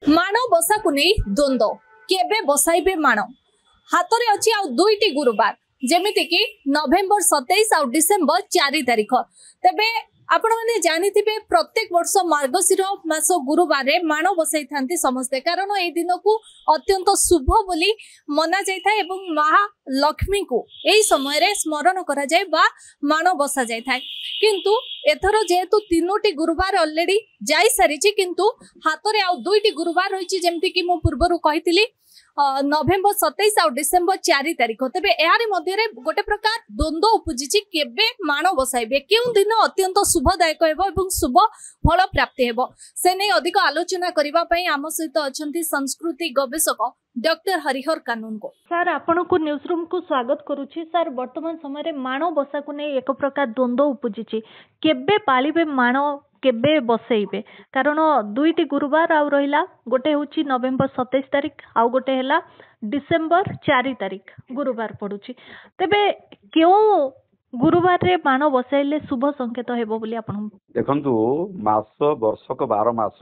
माण बसा को नहीं द्वंद्व केबे बसाइबे माण हाथ में अच्छी आ दुईटी गुरुवार जेमिति कि नवेम्बर 27 आ डिसेम्बर 4 तारिख तेबे आपण मैंने जानी प्रत्येक वर्ष मार्गशीर मास गुरुवार माण बसाई था समस्ते कारण ए दिन को अत्यंत शुभ बोली मना जाए महालक्ष्मी को यही समय स्मरण करा जाए बा माण बसा जाए किंतु एथर जेहेतु तीनोटी गुरुवार ऑलरेडी जाई सारी किंतु हाथ में आउ दुईटी गुरुवार रही जमती कि मु पूर्व कही नवेम्बर 27 आ डिसेम्बर 4 तारिख तेबे यार मध्य गोटे प्रकार द्वंद्व उपजी केबे माण बसाइबे केउं दिन अत्यंत शुभदायक हेबो एवं शुभ फल प्राप्ति हेबो से नै अधिक आलोचना करिबा पई आम सहित अछंती संस्कृति गवेषक डॉक्टर हरिहर कानून को सर आपण को न्यूज रूम को स्वागत करूची सर वर्तमान समय रे माण बसा को नै एक प्रकार द्वंद्व उपजी केबे पालिबे माण केबे बसैबे कारण दुईटी गुरुवार आउ रहिला गोटे होची नवेम्बर 27 तारिख आउ गोटे हैला डिसेम्बर 4 तारिख गुरुवार पडुची तेबे क्यों गुरुवार रे माण बसाइले शुभ संकेत हेबो बोली आपण देखंतु मास वर्षक 12 मास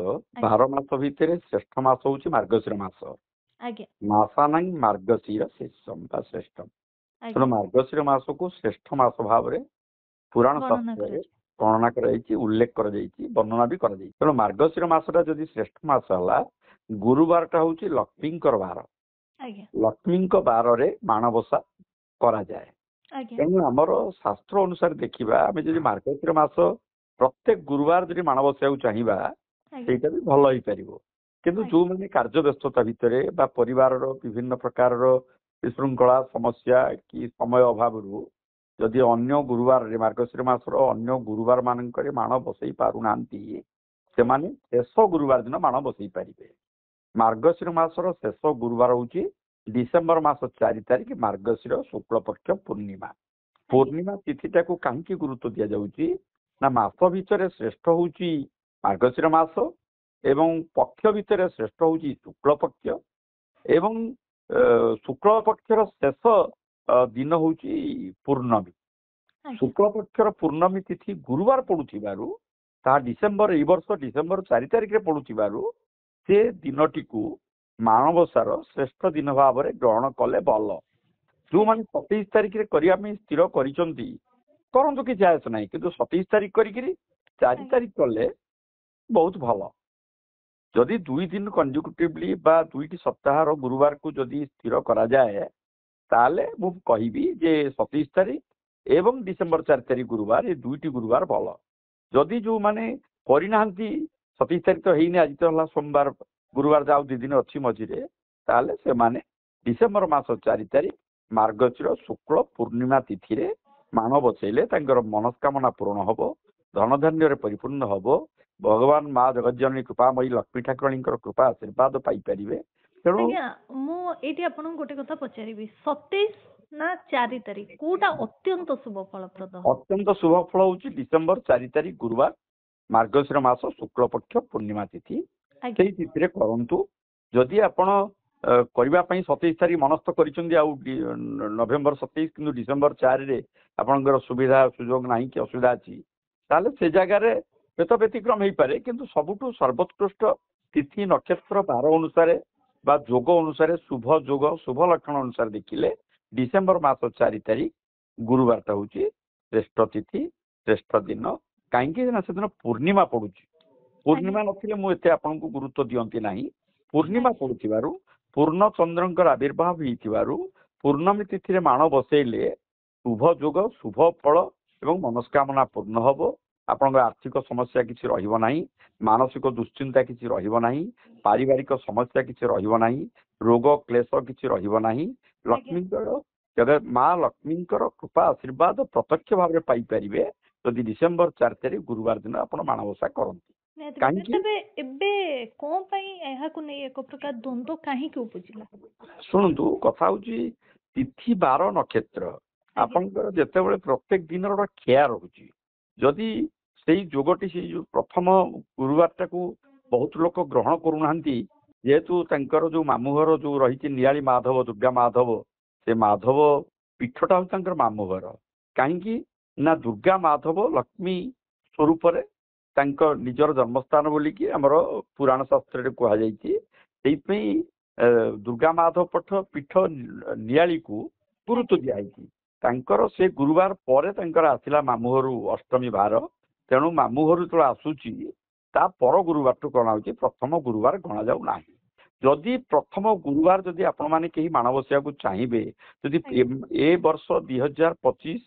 भितरे श्रेष्ठ मास होची मार्गशीर मास आगे मासा नहीं मार्गशीर शेषम बा श्रेष्ठम तो मार्गशीर मास को श्रेष्ठ मास भाव रे पुराण शास्त्र गणना कर उल्लेख कर वर्णना भी कर तेणु मार्गशीर मसटा जदि श्रेष्ठ मास है गुरुवार हूँ लक्ष्मी बार लक्ष्मी बार रे माणबसा करा जाए तेणु आमर शास्त्र अनुसार देखा आम जब मार्गशीर मास प्रत्येक गुरुवार जब माणबसा चाहिए ସେଇଟା भी भल हो पार किंतु जो मैंने कार्य व्यस्तता भितर परिवार विभिन्न प्रकार विशृंखला समस्या कि समय अभाव जदि अन्य गुरुवार मार्गशीर मासर अन्य गुरुवार मानक माण बसई पारुना शेष गुरुवार दिन माण बसई पारे मार्गशीर मासर शेष गुरुवार हूँ डिसेम्बर मास 4 तारिख मार्गशीर शुक्ल पक्ष पूर्णिमा पूर्णिमा तिथिटा को कहीं गुरुत्व दि जाऊँगी ना मास भितर श्रेष्ठ हूँ मार्गशीर मास एवं पक्ष भितर श्रेष्ठ हूँ शुक्ल पक्ष एवं शुक्ल पक्षर शेष दिन हूँ पूर्णमी शुक्ल पक्षर पूर्णमी तिथि गुरुवार पड़ुथिबारु डिसेम्बर ए वर्ष डिसेम्बर 4 तारिख रे पड़ुथिबारु से दिनटी को माणबसार श्रेष्ठ दिन भाव में ग्रहण कले भल जो मैंने 27 तारिख रे करिया में स्थिर करिसंती करंतु कि जायस नहीं किंतु 27 तारिख करिकरी 4 तारिख कले बहुत भल जदि 2 दिन कंजिक्यूटिवली बा 2 सप्ताह गुरुवार को जदि स्थिर करा जाए ताले मु कहिबी जे 27 तारिख एवं डिसेम्बर 4 तारिख गुरुवार ये 2टी गुरुवार भल जदि जो माने करिनांती 27 तारिख तो हेइने आज तो हला सोमवार गुरुवार जाऊ 2 दिन अच्छी मझिरे ताले से माने डिसेम्बर मास 4 तारिख मार्गशीर शुक्ल पूर्णिमा तिथि रे माण बसैले तांकर मनस्कामना पूर्ण हबो धन धान्य रे परिपूर्ण हबो भगवान माँ जगज्जननी कृपामयी लक्ष्मी ठाकुराणी कृपा आशीर्वाद पाई परिबे गोटे कथा पचारि 27 ना 4 तारिख कोटा अत्यंत शुभ फलप्रद अत्यंत शुभ फल हूँ डिसेम्बर 4 तारिख गुरुवार मार्गशीर मास शुक्ल पक्ष पूर्णिमा तिथि से तिथि करंतु जदि आपण करबा पई 27 तारिख मनस्थ करिसंदी आ नवेम्बर 27 किंतु डिसेम्बर 4 रे आपनकर सुविधा सुयोग नाही कि असुविधा अछि ताले से जगह रे पेत व्यतिक्रम हो पारे किंतु सबुठु सर्वोत्कृष्ट तिथि नक्षत्र बार अनुसार बा जोग अनुसार शुभ जोग शुभ लक्षण अनुसार देखिले डिसेम्बर मास 4 तारिख गुरुवार हूँ श्रेष्ठ तिथि श्रेष्ठ दिन कहीं से दिन पूर्णिमा पड़ू पूर्णिमा नथिले मु एते आपन को गुरुत्व दियंती नाही पूर्णिमा पड़ुथिबारु पूर्ण चंद्रंकर आविर्भाव होइथिबारु पूर्णमी तिथि रे माण बसैले शुभ जोग शुभ फल एवं मनस्कामना पूर्ण हबो आपन आर्थिक समस्या किसी रहिबो नाही मानसिक दुश्चिंता किसी रहिबो नाही पारिवारिक समस्या किसी रहिबो नाही रोग क्लेश किसी रहिबो नाही लक्ष्मी जगह माँ लक्ष्मी कृपा आशीर्वाद प्रत्यक्ष भाव में पाई परिबे जदि डिसेम्बर 4 तारिख गुरुवार दिन आपण माणबसा करंती शुणु कथा हूँ तिथि बार नक्षत्र आपंकर जेतेबेले प्रत्येक दिन खेया रहुची जदि से जोगटी से जो प्रथम गुरुवार को बहुत लोक ग्रहण करूना जेहेतु जो मामुघर जो रही नियाली माधव दुर्गा माधव से माधव पीठटा हूँ मामुघर कहीं ना दुर्गा माधव लक्ष्मी स्वरूप निजर जन्मस्थान बोलिकी आमर पुराण शास्त्र कहुई ସେଇଥିପାଇଁ ଦୁର୍ଗା ମାଧବ ପୀଠ ନିଆଳିକୁ ଗୁରୁତ୍ୱ ଦିଆହେଇଛି। ତାଙ୍କର ସେ ଗୁରୁବାର ପରେ ତାଙ୍କର ଆସିଲା ମାମୁଁ ଘରୁ ଅଷ୍ଟମୀ ବାର, ତେଣୁ ମାମୁଁ ଘରୁ ଯେତେବେଳେ ଆସୁଛି ତା ପର ଗୁରୁବାରଠୁ ଗଣା ହଉଛି, ପ୍ରଥମ ଗୁରୁବାର ଗଣା ଯାଉ ନାହିଁ। ଯଦି ପ୍ରଥମ ଗୁରୁବାର ଯଦି ଆପଣମାନେ କେହି ମାଣ ବସିବାକୁ ଚାହିଁବେ, ଯଦି ଏ ବର୍ଷ 2025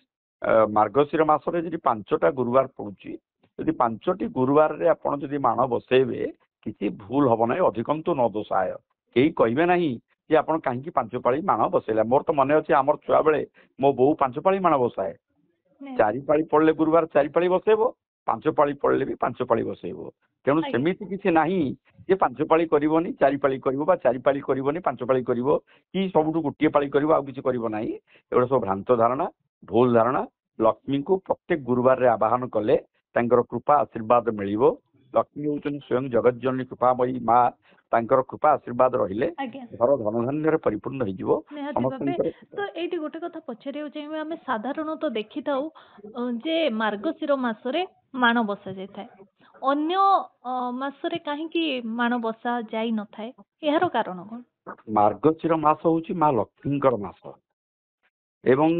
ମାର୍ଗଶିର ମାସରେ ଯଦି 5ଟା ଗୁରୁବାର ପଡୁଛି, ଯଦି 5ଟି ଗୁରୁବାରରେ ଆପଣ ଯଦି ମାଣ ବସେଇବେ କିଛି ଭୁଲ ହବ ନାହିଁ। ଅଧିକନ୍ତୁ ନ ଦୋଷାୟ, କେହି କହିବେ ନାହିଁ ଯେ ଆପଣ କାହିଁକି 5 ପାଳି ମାଣ ବସେଇଲା। ମୋର ତ ମନେ ଅଛି ଆମର ଛୁଆବେଳେ ମୋ ବୋଉ 5 ପାଳି ମାଣ ବସାଏ। 4 ପାଳି ପଡିଲେ ଗୁରୁବାର 4 ପାଳି ବସେଇବ, 5 ପାଳି ପଡିଲେ ବି 5 ପାଳି ବସେଇବ। ତେଣୁ ସେମିତି କିଛି ନାହିଁ ଯେ 5 ପାଳି କରିବନି 4 ପାଳି କରିବ, ବା 4 ପାଳି କରିବନି 5 ପାଳି କରିବ, କି ସବୁଠୁ ଗୋଟିଏ ପାଳି କରିବ ଆଉ କିଛି କରିବ ନାହିଁ। ଏଗୁଡ଼ା ସବୁ ଭ୍ରାନ୍ତ ଧାରଣା, ଭୁଲ ଧାରଣା। ଲକ୍ଷ୍ମୀଙ୍କୁ ପ୍ରତ୍ୟେକ ଗୁରୁବାରରେ ଆବାହନ କଲେ ତାଙ୍କର କୃପା ଆଶୀର୍ବାଦ ମିଳିବ। ଲକ୍ଷ୍ମୀ ହେଉଛନ୍ତି ସ୍ୱୟଂ ଜଗତଜନନୀ କୃପାମୟୀ ମା। ତାଙ୍କର କୃପା ଆଶୀର୍ବାଦ ରହିଲେ ଘର ଧନଧାନ୍ୟରେ ପରିପୂର୍ଣ୍ଣ ହେଇଯିବ। ତ ଏଇଠି ଗୋଟେ କଥା ପଚାରିବାକୁ ଚାହିଁବେ, ଆମେ ସାଧାରଣତଃ ଦେଖିଥାଉ ଯେ ମାର୍ଗଶିର ମାସରେ ମାଣ ବସା ଯାଇଥାଏ, ଅନ୍ୟ ମାସରେ କାହିଁକି ମାଣ ବସା ଯାଇ ନଥାଏ, ଏହାର କାରଣ କଣ? ମାର୍ଗଶିର ମାସ ହଉଛି ମା ଲକ୍ଷ୍ମୀଙ୍କର ମାସ ଏବଂ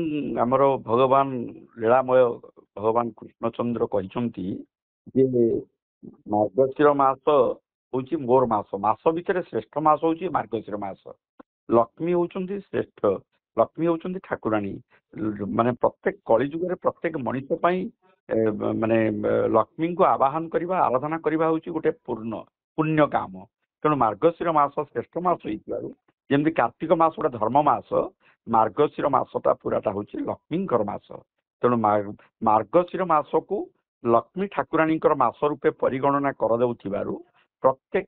ଆମର ଭଗବାନ ଲୀଳାମୟ ଭଗବାନ କୃଷ୍ଣଚନ୍ଦ୍ର କହିଛନ୍ତି ଯେ ମାର୍ଗଶିର ମାସ ହଉଛି ମୋର ମାସ, ମାସ ଭିତରେ ଶ୍ରେଷ୍ଠ ମାସ ହଉଛି ମାର୍ଗଶିର ମାସ। ଲକ୍ଷ୍ମୀ ହଉଛନ୍ତି ଶ୍ରେଷ୍ଠ, ଲକ୍ଷ୍ମୀ ହଉଛନ୍ତି ଠାକୁରାଣୀ। ମାନେ ପ୍ରତ୍ୟେକ କଳିଯୁଗରେ ପ୍ରତ୍ୟେକ ମଣିଷ ପାଇଁ ମାନେ ଲକ୍ଷ୍ମୀଙ୍କୁ ଆବାହନ କରିବା, ଆରାଧନା କରିବା ହଉଛି ଗୋଟେ ପୁଣ୍ୟ କାମ। ତେଣୁ ମାର୍ଗଶିର ମାସ ଶ୍ରେଷ୍ଠ ମାସ ହେଇଥିବାରୁ, ଯେମିତି କାର୍ତ୍ତିକ ମାସ ଗୋଟେ ଧର୍ମ ମାସ, ମାର୍ଗଶିର ମାସଟା ପୁରାଟା ହଉଛି ଲକ୍ଷ୍ମୀଙ୍କର ମାସ। ତେଣୁ ମାର୍ଗଶିର ମାସକୁ ଲକ୍ଷ୍ମୀ ଠାକୁରାଣୀଙ୍କର ମାସ ରୂପେ ପରିଗଣନା କରାଯାଉଥିବାରୁ ପ୍ରତ୍ୟେକ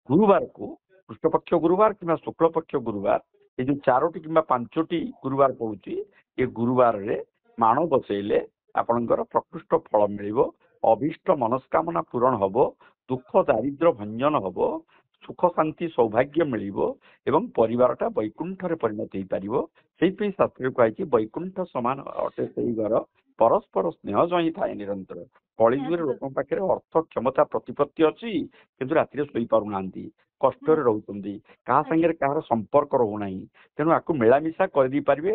ଗୁରୁବାରକୁ, କୃଷ୍ଣପକ୍ଷ ଗୁରୁବାର କିମ୍ବା ଶୁକ୍ଳପକ୍ଷ ଗୁରୁବାର, ଏ ଯୋଉ 4ଟି କିମ୍ବା 5ଟି ଗୁରୁବାର ପଡୁଛି, ଏ ଗୁରୁବାରରେ ମାଣ ବସେଇଲେ ଆପଣଙ୍କର ପ୍ରକୃଷ୍ଟ ଫଳ ମିଳିବ, ଅଭୀଷ୍ଟ ମନସ୍କାମନା ପୂରଣ ହବ, ଦୁଃଖ ଦାରିଦ୍ର୍ୟ ଭଞ୍ଜନ ହବ, ସୁଖ ଶାନ୍ତି ସୌଭାଗ୍ୟ ମିଳିବ ଏବଂ ପରିବାରଟା ବୈକୁଣ୍ଠରେ ପରିଣତ ହେଇପାରିବ। ସେଇଥିପାଇଁ ଶାସ୍ତ୍ରରେ କୁହାଯାଇଛି ବୈକୁଣ୍ଠ ସମାନ ଅଟେ ସେଇ ଘର, ପରସ୍ପର ସ୍ନେହ ଜହିଁ ଥାଏ ନିରନ୍ତର। କଳିଯୁଗରେ ଲୋକଙ୍କ ପାଖରେ ଅର୍ଥ କ୍ଷମତା ପ୍ରତିପତ୍ତି ଅଛି, କିନ୍ତୁ ରାତିରେ ଶୋଇପାରୁନାହାନ୍ତି, କଷ୍ଟରେ ରହୁଛନ୍ତି, କାହା ସାଙ୍ଗରେ କାହାର ସମ୍ପର୍କ ରହୁନାହିଁ। ତେଣୁ ଆକୁ ମିଳାମିଶା କରିଦେଇ ପାରିବେ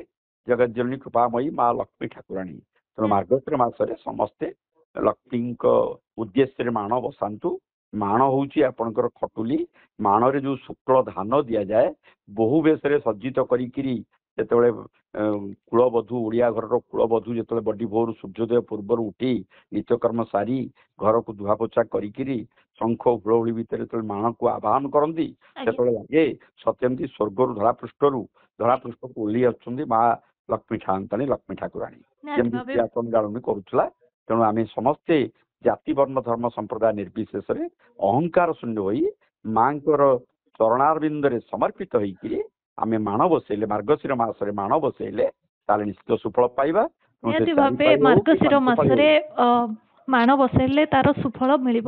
ଜଗତଜନନୀ କୃପାମୟୀ ମା ଲକ୍ଷ୍ମୀ ଠାକୁରାଣୀ। ତେଣୁ ମାର୍ଗଶିର ମାସରେ ସମସ୍ତେ ଲକ୍ଷ୍ମୀଙ୍କ ଉଦ୍ଦେଶ୍ୟରେ ମାଣ ବସାନ୍ତୁ। ମାଣ ହଉଛି ଆପଣଙ୍କର ଖଟୁଲି। ମାଣରେ ଯୋଉ ଶୁକ୍ଳ ଧାନ ଦିଆଯାଏ, ବହୁ ବେଶରେ ସଜ୍ଜିତ କରିକିରି ଯେତେବେଳେ କୁଳବଧୂ, ଓଡିଆ ଘରର କୁଳବଧୂ ଯେତେବେଳେ ବଡି ଭୋରୁ ସୂର୍ଯ୍ୟୋଦୟ ପୂର୍ବରୁ ଉଠି ନିତ୍ୟକର୍ମ ସାରି ଘରକୁ ଧୁଆପୋଛା କରିକିରି ଶଙ୍ଖ ହୁଳହୁଳି ଭିତରେ ଯେତେବେଳେ ମାଣକୁ ଆବାହନ କରନ୍ତି, ସେତେବେଳେ ଲାଗେ ସତ୍ୟମିତି ସ୍ୱର୍ଗରୁ ଧରାପୃଷ୍ଠକୁ ଓହ୍ଲେଇ ଆସୁଛନ୍ତି ମା ଲକ୍ଷ୍ମୀ ଠାନ୍ତାଣୀ, ଲକ୍ଷ୍ମୀ ଠାକୁରାଣୀ, ଯେମିତି ଗାଳୁଣୀ କରୁଥିଲା। ତେଣୁ ଆମେ ସମସ୍ତେ ଜାତି ବର୍ଣ୍ଣ ଧର୍ମ ସମ୍ପ୍ରଦାୟ ନିର୍ବିଶେଷରେ ଅହଙ୍କାର ଶୂନ୍ୟ ହୋଇ ମାଙ୍କର ଚରଣାରବିନ୍ଦରେ ସମର୍ପିତ ହେଇକିରି ଆମେ ମାଣ ବସେଇଲେ, ମାର୍ଗଶିର ମାସରେ ମାଣ ବସେଇଲେ ତାହେଲେ ନିଶ୍ଚିତ ସୁଫଳ ପାଇବା। ମାର୍ଗଶିର ମାସରେ ମାଣ ବସେଇଲେ ତାର ସୁଫଳ ମିଳିବ।